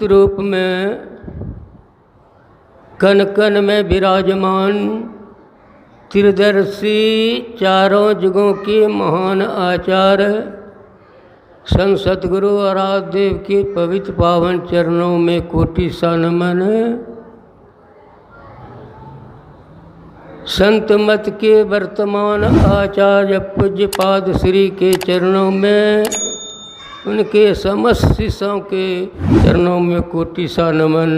रूप में कन कन में विराजमान त्रिदर्शी चारों युगों के महान आचार्य संत सतगुरु आराध्य देव के पवित्र पावन चरणों में कोटि सा नमन। संत मत के वर्तमान आचार्य पूज्य पाद श्री के चरणों में, उनके समस्त शिष्यों के चरणों में कोटि सा नमन।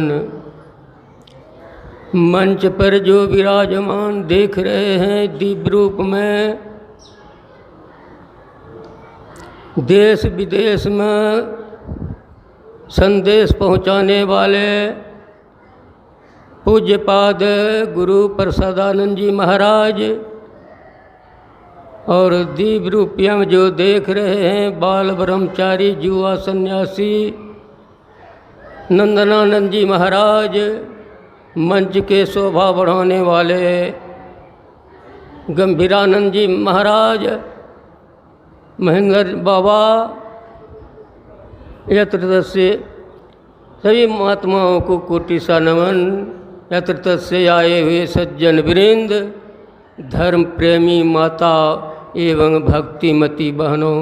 मंच पर जो विराजमान देख रहे हैं दिव्य रूप में, देश विदेश में संदेश पहुंचाने वाले पूज्यपाद गुरु प्रसादानंद जी महाराज, और दिव्य रूपिया में जो देख रहे हैं बाल ब्रह्मचारी युवा सन्यासी नंदनानंद जी महाराज, मंच के शोभा बढ़ाने वाले गंभीरानंद जी महाराज, महेंद्र बाबा, यत्र से सभी महात्माओं को कोटि सा नमन। यत्र से आए हुए सज्जन वृंद, धर्म प्रेमी माता एवं भक्तिमती बहनों,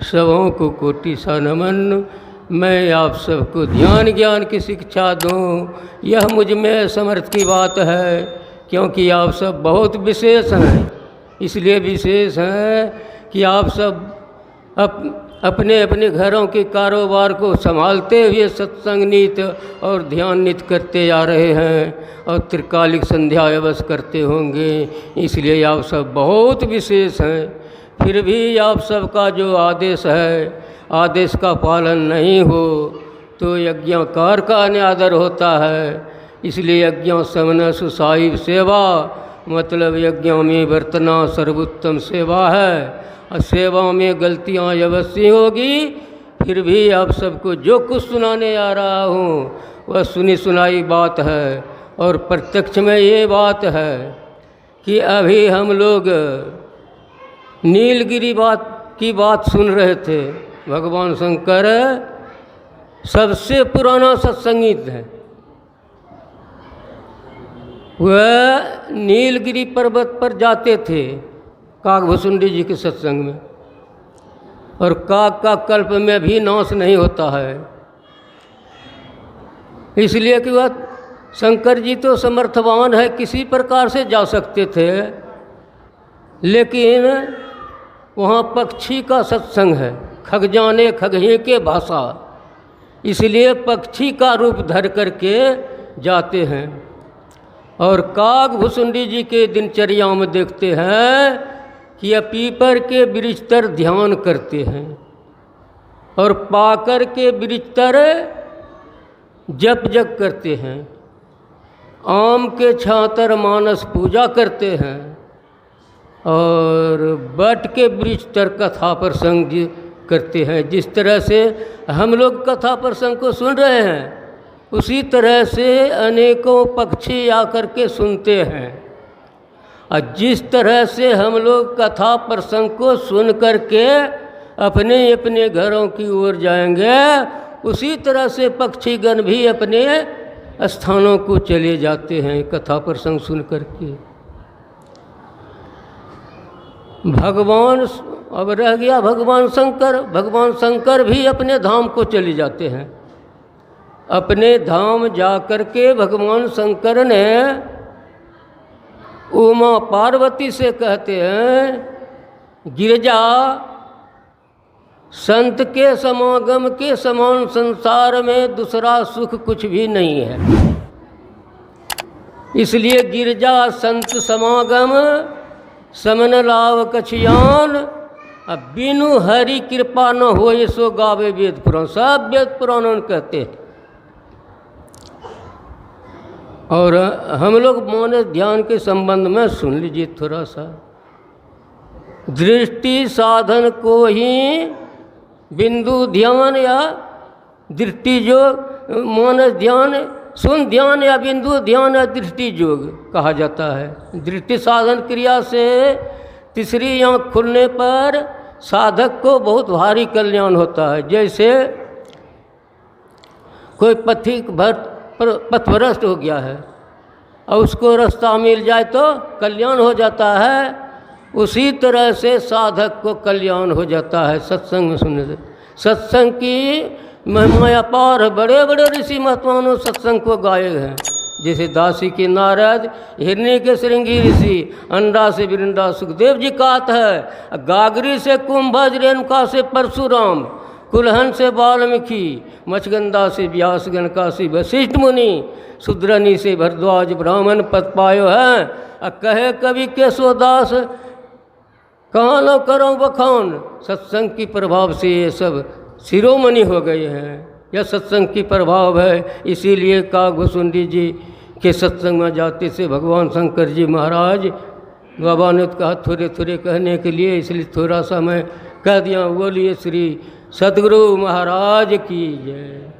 सबों को कोटि सा नमन। मैं आप सबको ध्यान ज्ञान की शिक्षा दूं, यह मुझ में समर्थ की बात है, क्योंकि आप सब बहुत विशेष हैं। इसलिए विशेष हैं कि आप सब अपने अपने घरों के कारोबार को संभालते हुए सत्संग नित और ध्यान नित करते आ रहे हैं, और त्रिकालिक संध्या अवश्य करते होंगे। इसलिए आप सब बहुत विशेष हैं। फिर भी आप सबका जो आदेश है, आदेश का पालन नहीं हो तो यज्ञकार का अनादर होता है। इसलिए यज्ञ समन सुसाहिब सेवा, मतलब यज्ञों में वर्तना सर्वोत्तम सेवा है। और सेवा में गलतियां अवश्य होगी। फिर भी आप सबको जो कुछ सुनाने आ रहा हूँ वह सुनी सुनाई बात है, और प्रत्यक्ष में ये बात है कि अभी हम लोग नीलगिरी की बात सुन रहे थे। भगवान शंकर सबसे पुराना सत्संगीत है। वह नीलगिरी पर्वत पर जाते थे काकभुसुंडी जी के सत्संग में, और काक का कल्प में भी नाश नहीं होता है। इसलिए कि वह शंकर जी तो समर्थवान है, किसी प्रकार से जा सकते थे, लेकिन वहाँ पक्षी का सत्संग है, खगजाने खगही के भाषा, इसलिए पक्षी का रूप धर करके जाते हैं। और काकभुसुंडी जी के दिनचर्या में देखते हैं कि यह पीपर के वृक्ष तर ध्यान करते हैं, और पाकर के वृक्ष तर जप जप करते हैं, आम के छातर मानस पूजा करते हैं, और बट के वृक्ष तर कथा प्रसंग करते हैं। जिस तरह से हम लोग कथा प्रसंग को सुन रहे हैं, उसी तरह से अनेकों पक्षी आकर के सुनते हैं। और जिस तरह से हम लोग कथा प्रसंग को सुन करके अपने अपने घरों की ओर जाएंगे, उसी तरह से पक्षीगण भी अपने स्थानों को चले जाते हैं कथा प्रसंग सुन करके। भगवान अब रह गया भगवान शंकर। भगवान शंकर भी अपने धाम को चले जाते हैं। अपने धाम जा कर के भगवान शंकर ने उमा पार्वती से कहते हैं, गिरजा संत के समागम के समान संसार में दूसरा सुख कुछ भी नहीं है। इसलिए गिरजा संत समागम समन लाभ कछियान, अब बिनु हरि कृपा न हो सो गावे वेद पुराण। सब वेद पुराण कहते हैं। और हम लोग मानस ध्यान के संबंध में सुन लीजिए थोड़ा सा। दृष्टि साधन को ही बिंदु ध्यान या दृष्टि योग, मानस ध्यान, सुन ध्यान या बिंदु ध्यान या दृष्टि योग कहा जाता है। दृष्टि साधन क्रिया से तीसरी आँख खुलने पर साधक को बहुत भारी कल्याण होता है। जैसे कोई पथिक पथभ्रष्ट हो गया है और उसको रास्ता मिल जाए तो कल्याण हो जाता है, उसी तरह से साधक को कल्याण हो जाता है सत्संग में सुनने से। सत्संग की महिमा अपार है, बड़े बड़े ऋषि महात्माओं ने सत्संग को गाए हैं, जैसे दासी के नारद, हिरण्य के श्रृंगी ऋषि, अंडा से वृंदा सुखदेव जी कहत है, गागरी से कुंभज, रेणुका से परशुराम, कुलहन से वाल्मीकि, मचगंधा से व्यास, गणका से वशिष्ठ मुनि, शूद्रनी से भरद्वाज ब्राह्मण पद पायो है। कहे कवि केशवदास, कहाँ न करो बखान, सत्संग की प्रभाव से ये सब शिरोमणि हो गए हैं। यह सत्संग की प्रभाव है। इसीलिए कागभूषुंडी जी के सत्संग में जाते से भगवान शंकर जी महाराज, बाबा ने कहा थोड़े थोड़े कहने के लिए, इसलिए थोड़ा सा मैं कह दिया। बोलिए श्री सद्गुरु महाराज की जय।